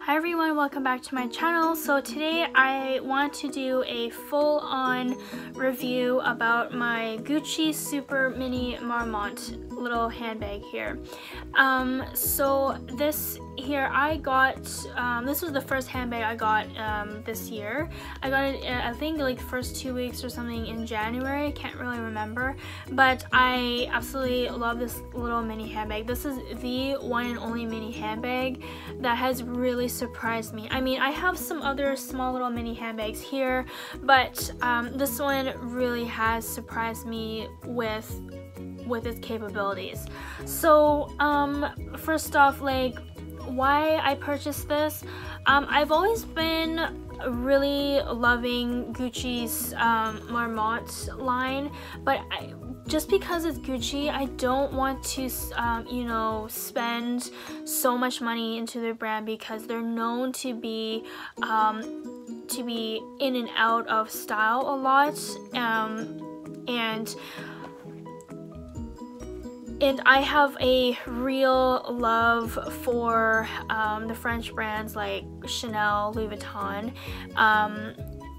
Hi everyone, welcome back to my channel. So today I want to do a full-on review about my Gucci Super Mini Marmont little handbag here. So this here I got, this was the first handbag I got this year. I got it I think like the first 2 weeks or something in January, I can't really remember, but I absolutely love this little mini handbag. This is the one and only mini handbag that has really surprised me. I mean, I have some other small little mini handbags here, but this one really has surprised me with its capabilities. So first off, like, why I purchased this, I've always been really loving Gucci's Marmont line, but just because it's Gucci, I don't want to you know, spend so much money into their brand, because they're known to be in and out of style a lot, and I have a real love for the French brands like Chanel, Louis Vuitton,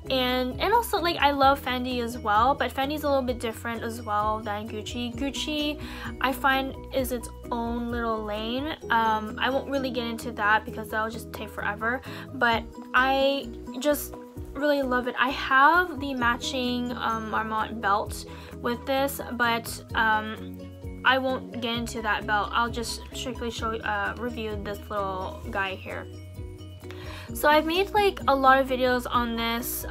and also, like, I love Fendi as well, but Fendi's a little bit different as well than Gucci. Gucci, I find, is its own little lane. I won't really get into that because that'll just take forever, but I just really love it. I have the matching Marmont belt with this, but I won't get into that belt. I'll just strictly review this little guy here. So I've made like a lot of videos on this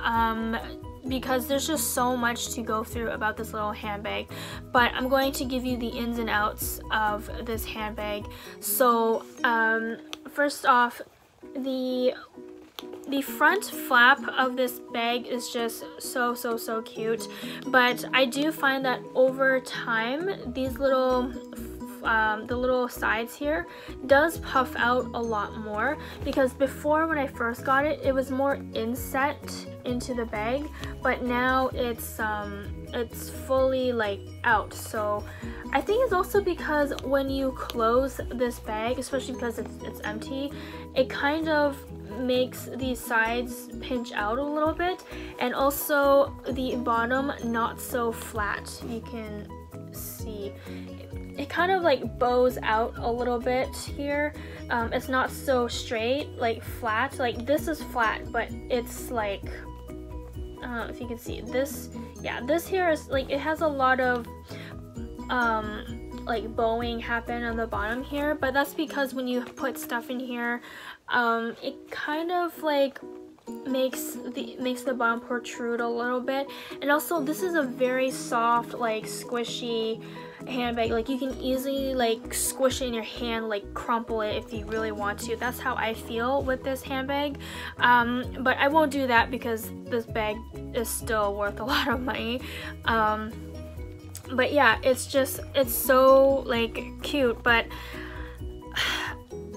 because there's just so much to go through about this little handbag, but I'm going to give you the ins and outs of this handbag. So first off, the front flap of this bag is just so cute, but I do find that over time these little the little sides here does puff out a lot more, because before, when I first got it, it was more inset into the bag, but now it's fully like out. So I think it's also because when you close this bag, especially because it's empty, it kind of makes these sides pinch out a little bit, and also the bottom not so flat. You can see it kind of like bows out a little bit here. It's not so straight, like flat. Like this is flat, but it's like, I don't know if you can see this. Yeah, this here is like, it has a lot of like bowing happen on the bottom here, but that's because when you put stuff in here, it kind of like makes the bottom protrude a little bit. And also, this is a very soft, like squishy handbag. Like, you can easily like squish it in your hand, like crumple it if you really want to. That's how I feel with this handbag, but I won't do that because this bag is still worth a lot of money. But yeah, it's so like cute, but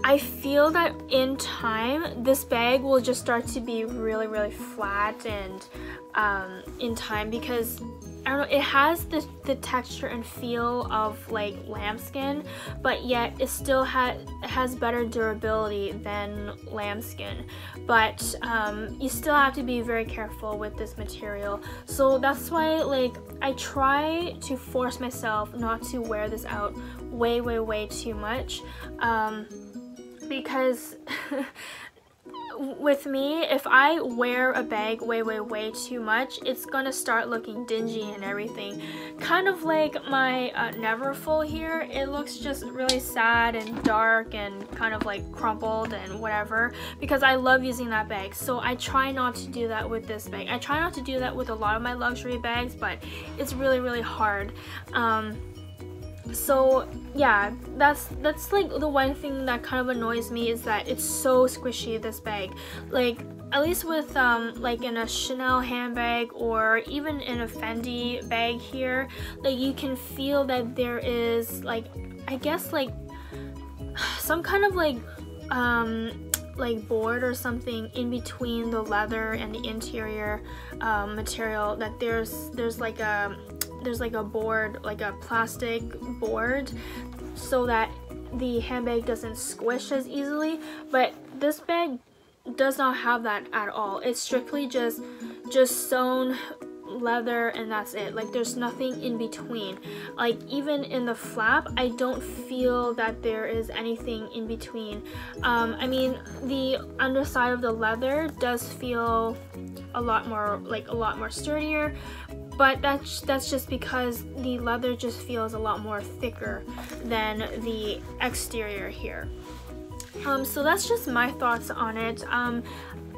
I feel that in time this bag will just start to be really flat, and in time, because I don't know, it has the texture and feel of like lambskin, but yet it still has better durability than lambskin. But you still have to be very careful with this material. So that's why, like, I try to force myself not to wear this out way too much, because with me, if I wear a bag way too much, it's gonna start looking dingy and everything. Kind of like my Neverfull here. It looks just really sad and dark and kind of like crumpled and whatever, because I love using that bag. So I try not to do that with this bag. I try not to do that with a lot of my luxury bags, but it's really hard. So yeah, that's like the one thing that kind of annoys me, is that it's so squishy, this bag. Like, at least with like in a Chanel handbag or even in a Fendi bag here, like you can feel that there is, like, I guess like some kind of like board or something in between the leather and the interior material, that there's like a board, like a plastic board, so that the handbag doesn't squish as easily. But this bag does not have that at all. It's strictly just sewn leather, and that's it. Like, there's nothing in between. Like, even in the flap, I don't feel that there is anything in between. I mean, the underside of the leather does feel a lot more sturdier, but that's just because the leather just feels a lot more thicker than the exterior here. So that's just my thoughts on it.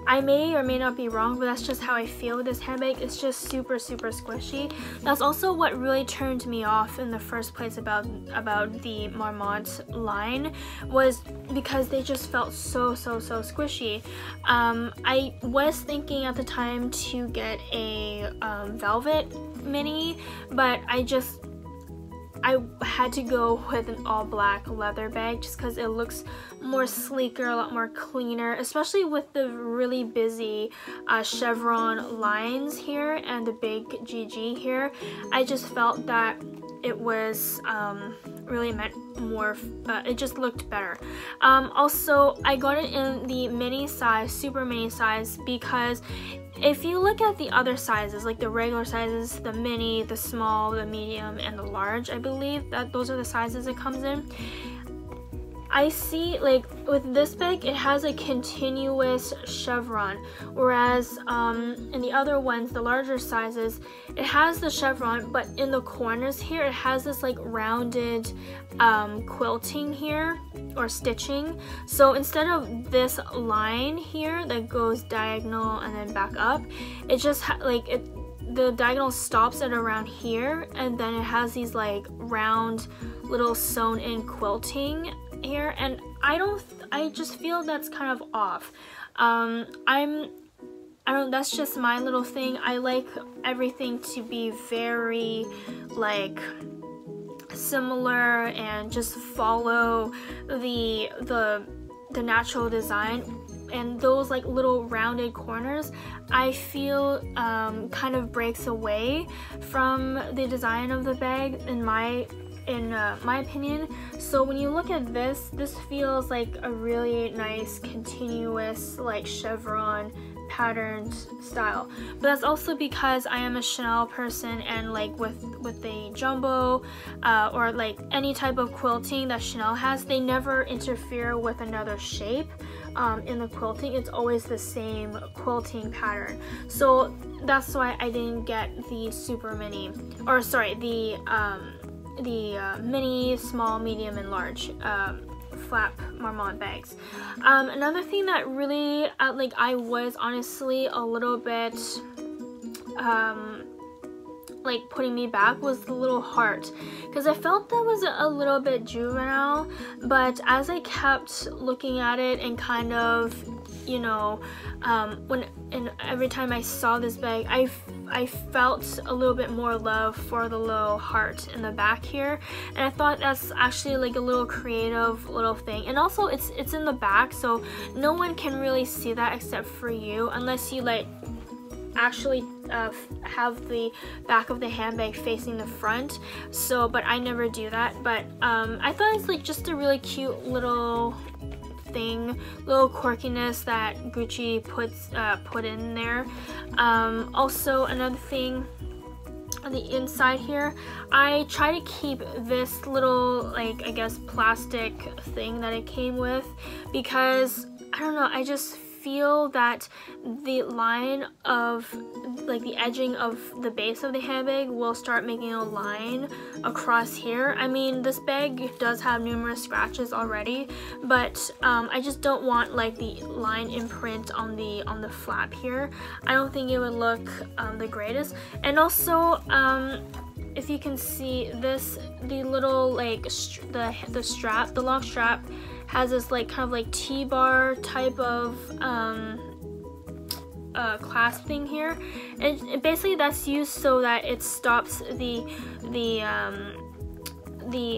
I may or may not be wrong, but that's just how I feel with this handbag. It's just super squishy. That's also what really turned me off in the first place about the Marmont line, was because they just felt so squishy. I was thinking at the time to get a velvet mini, but I had to go with an all black leather bag just because it looks more sleeker, a lot more cleaner, especially with the really busy chevron lines here and the big GG here. I just felt that it was really meant more, it just looked better. Also, I got it in the mini size, super mini size, because if you look at the other sizes, like the regular sizes, the mini, the small, the medium, and the large, I believe that those are the sizes it comes in. I see, like, with this bag, it has a continuous chevron, whereas in the other ones, the larger sizes, it has the chevron, but in the corners here, it has this like rounded quilting here, or stitching. So instead of this line here that goes diagonal and then back up, it just the diagonal stops at around here, and then it has these like round little sewn in quilting here, and I just feel that's kind of off. That's just my little thing. I like everything to be very like similar and just follow the natural design, and those like little rounded corners I feel kind of breaks away from the design of the bag in my opinion. So when you look at this feels like a really nice continuous like chevron patterned style, but that's also because I am a Chanel person, and like with the jumbo or like any type of quilting that Chanel has, they never interfere with another shape in the quilting. It's always the same quilting pattern, so that's why I didn't get the super mini, or sorry, the mini, small, medium, and large flap Marmont bags. Another thing that really like I was honestly a little bit like putting me back was the little heart, because I felt that was a little bit juvenile, but as I kept looking at it and kind of, you know, every time I saw this bag, I felt a little bit more love for the little heart in the back here, and I thought that's actually like a little creative little thing. And also it's in the back, so no one can really see that except for you, unless you like actually have the back of the handbag facing the front. So, but I never do that. But I thought it's like just a really cute little thing, little quirkiness that Gucci put in there. Also, another thing on the inside here, I try to keep this little, like, I guess plastic thing that it came with, because I don't know, I just feel that the line of like the edging of the base of the handbag will start making a line across here. I mean, this bag does have numerous scratches already, but I just don't want like the line imprint on the flap here. I don't think it would look the greatest. And also if you can see this, the little like the strap, the long strap has this like kind of like T-bar type of clasp thing here. It basically that's used so that it stops the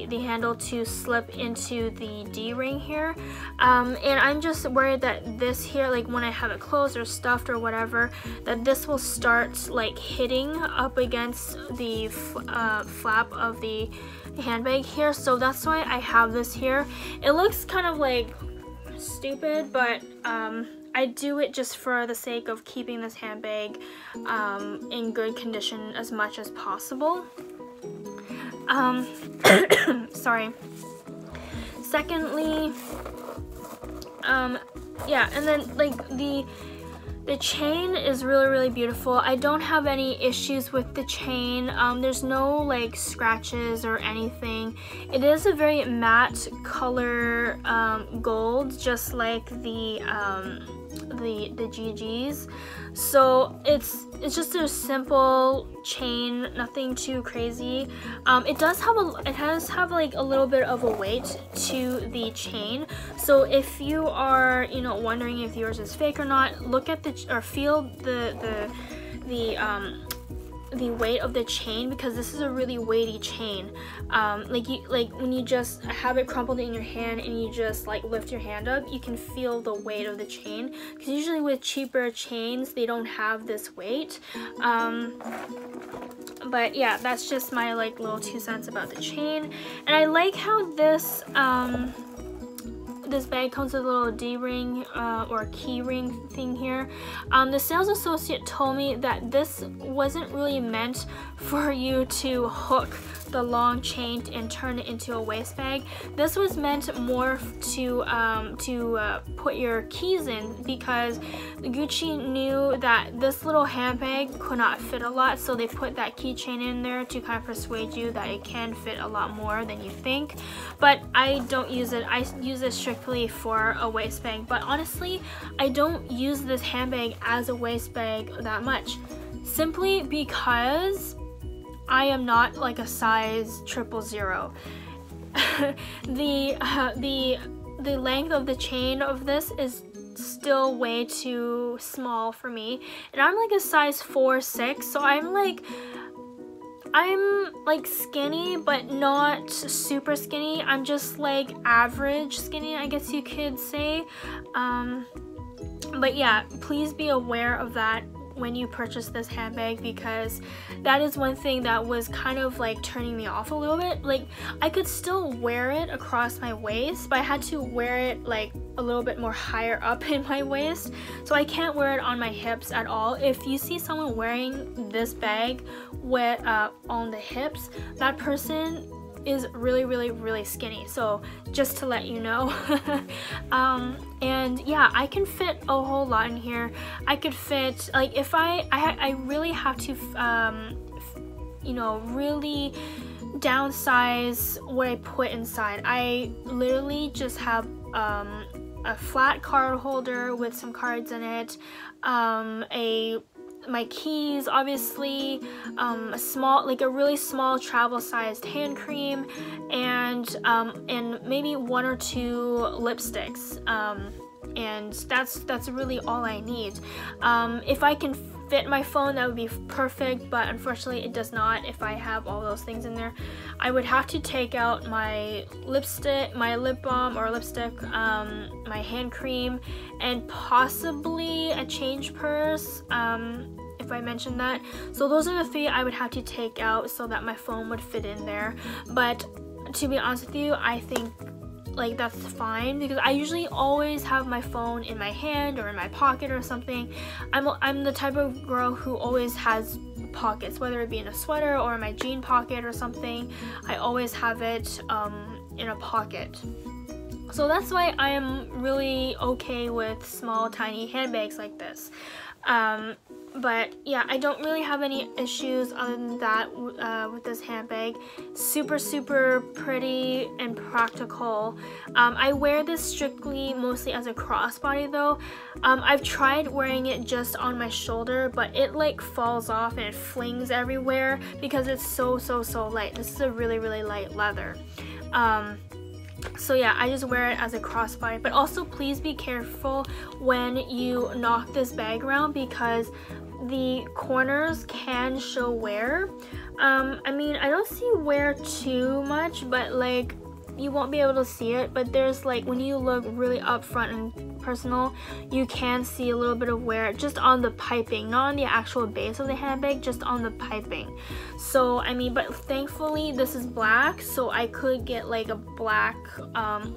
handle to slip into the D-ring here, and I'm just worried that this here, like when I have it closed or stuffed or whatever, that this will start like hitting up against the flap of the handbag here. So that's why I have this here. It looks kind of like stupid, but I do it just for the sake of keeping this handbag in good condition as much as possible. Sorry. Secondly, yeah, and then like the chain is really beautiful. I don't have any issues with the chain. There's no like scratches or anything. It is a very matte color gold, just like the GGs. So it's just a simple chain, nothing too crazy. It does have like a little bit of a weight to the chain. So if you are, you know, wondering if yours is fake or not, look at or feel the weight of the chain, because this is a really weighty chain. Like when you just have it crumpled in your hand and you just like lift your hand up, you can feel the weight of the chain, because usually with cheaper chains they don't have this weight. But yeah, that's just my like little 2 cents about the chain. And I like how this this bag comes with a little D-ring or key ring thing here. The sales associate told me that this wasn't really meant for you to hook the long chain and turn it into a waist bag. This was meant more to put your keys in, because Gucci knew that this little handbag could not fit a lot, so they put that keychain in there to kind of persuade you that it can fit a lot more than you think. But I don't use it. I use it strictly for a waist bag. But honestly, I don't use this handbag as a waist bag that much, simply because I am not like a size 000. The length of the chain of this is still way too small for me, and I'm like a size 4'6", so I'm like skinny, but not super skinny. I'm just like average skinny, I guess you could say. But yeah, please be aware of that when you purchase this handbag, because that is one thing that was kind of like turning me off a little bit. Like, I could still wear it across my waist, but I had to wear it like a little bit more higher up in my waist, so I can't wear it on my hips at all. If you see someone wearing this bag with on the hips, that person is really skinny, so just to let you know. And yeah, I can fit a whole lot in here. I could fit, like, if I really have to you know, really downsize what I put inside. I literally just have a flat card holder with some cards in it, my keys, obviously, a really small travel-sized hand cream, and maybe 1 or 2 lipsticks, and that's really all I need. If I can fit my phone, that would be perfect, but unfortunately it does not. If I have all those things in there, I would have to take out my lipstick, my lip balm or lipstick, my hand cream, and possibly a change purse, if I mentioned that. So those are the 3 I would have to take out so that my phone would fit in there. But to be honest with you, I think like that's fine, because I usually always have my phone in my hand or in my pocket or something. I'm the type of girl who always has pockets, whether it be in a sweater or in my jean pocket or something. I always have it in a pocket. So that's why I am really okay with small tiny handbags like this. But yeah, I don't really have any issues other than that with this handbag. Super pretty and practical. I wear this strictly mostly as a crossbody though. I've tried wearing it just on my shoulder, but it like falls off and it flings everywhere because it's so light. This is a really light leather. So yeah, I just wear it as a crossbody. But also please be careful when you knock this bag around, because the corners can show wear. I mean, I don't see wear too much, but like you won't be able to see it, but there's like, when you look really up front and personal, you can see a little bit of wear just on the piping, not on the actual base of the handbag, just on the piping. So I mean, but thankfully this is black, so I could get like a black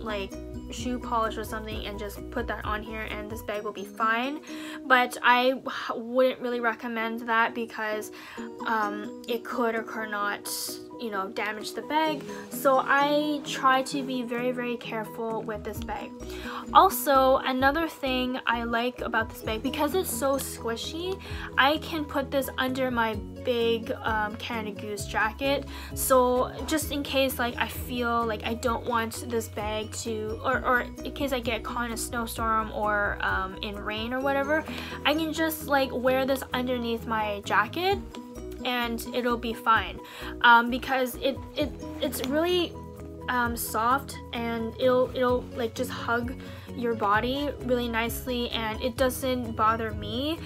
like shoe polish or something and just put that on here, and this bag will be fine. But I wouldn't really recommend that because it could or could not, you know, damage the bag. So I try to be very, very careful with this bag. Also, another thing I like about this bag, because it's so squishy, I can put this under my big Canada Goose jacket. So just in case like I feel like I don't want this bag to, or in case I get caught in a snowstorm or in rain or whatever, I can just like wear this underneath my jacket and it'll be fine, because it's really soft, and it'll like just hug your body really nicely, and it doesn't bother me.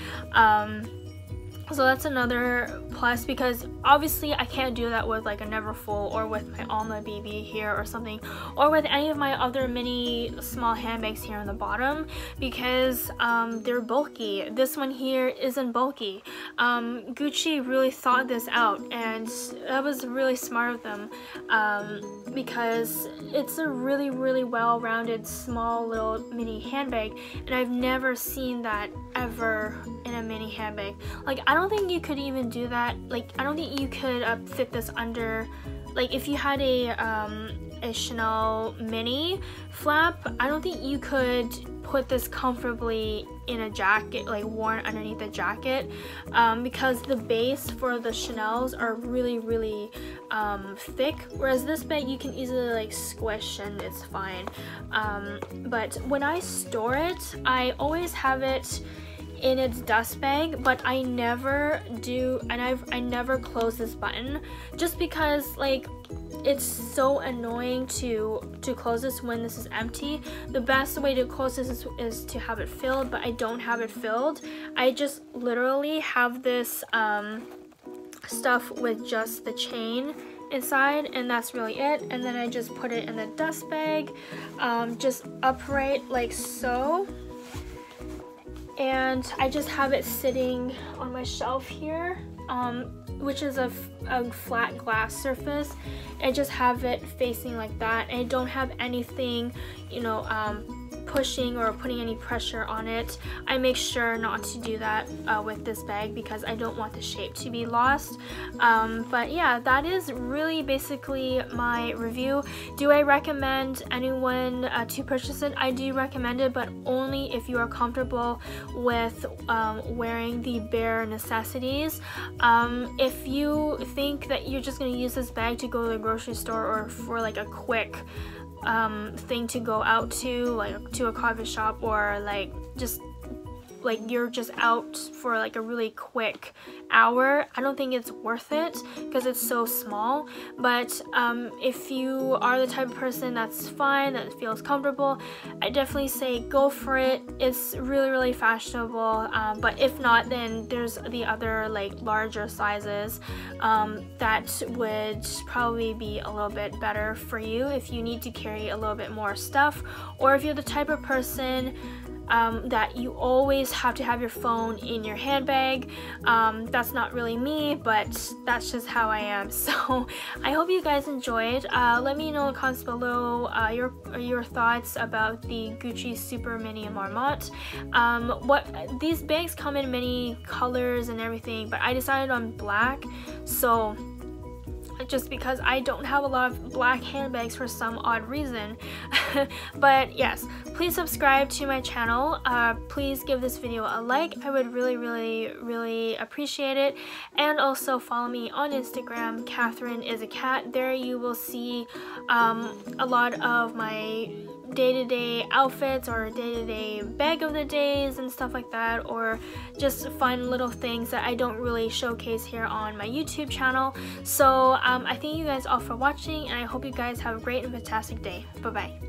So that's another plus, because obviously I can't do that with like a Neverfull or with my Alma BB here or something, or with any of my other mini small handbags here on the bottom, because they're bulky. This one here isn't bulky. Gucci really thought this out, and that was really smart of them, because it's a really, really well-rounded small little mini handbag, and I've never seen that ever in a mini handbag. Like, I don't think you could even do that. Like, I don't think you could fit this under, like if you had a Chanel mini flap, I don't think you could put this comfortably in a jacket, like worn underneath a jacket, because the base for the Chanels are really, really thick, whereas this bag you can easily like squish and it's fine. But when I store it, I always have it in its dust bag, but I never do, and I never close this button, just because like it's so annoying to close this when this is empty. The best way to close this is to have it filled, but I don't have it filled. I just literally have this stuff with just the chain inside, and that's really it. And then I just put it in the dust bag, just upright like so. And I just have it sitting on my shelf here, which is a flat glass surface. I just have it facing like that, and I don't have anything, you know, pushing or putting any pressure on it. I make sure not to do that with this bag because I don't want the shape to be lost. But yeah, that is really basically my review. Do I recommend anyone to purchase it? I do recommend it, but only if you are comfortable with wearing the bare necessities. If you think that you're just going to use this bag to go to the grocery store or for like a quick thing to go out to, like to a coffee shop, or like just like you're just out for like a really quick hour, I don't think it's worth it because it's so small. But if you are the type of person that's fine, that feels comfortable, I definitely say go for it. It's really, really fashionable. But if not, then there's the other like larger sizes that would probably be a little bit better for you if you need to carry a little bit more stuff, or if you're the type of person that you always have to have your phone in your handbag. That's not really me, but that's just how I am. So I hope you guys enjoyed. Let me know in the comments below your thoughts about the Gucci Super Mini Marmont. These bags come in many colors and everything, but I decided on black, so just because I don't have a lot of black handbags for some odd reason. But yes, please subscribe to my channel. Please give this video a like. I would really, really, really appreciate it. And also follow me on Instagram, Catherine is a cat. There you will see a lot of my day-to-day outfits or day-to-day bag of the days and stuff like that, or just fun little things that I don't really showcase here on my YouTube channel. So I thank you guys all for watching, and I hope you guys have a great and fantastic day. Bye bye.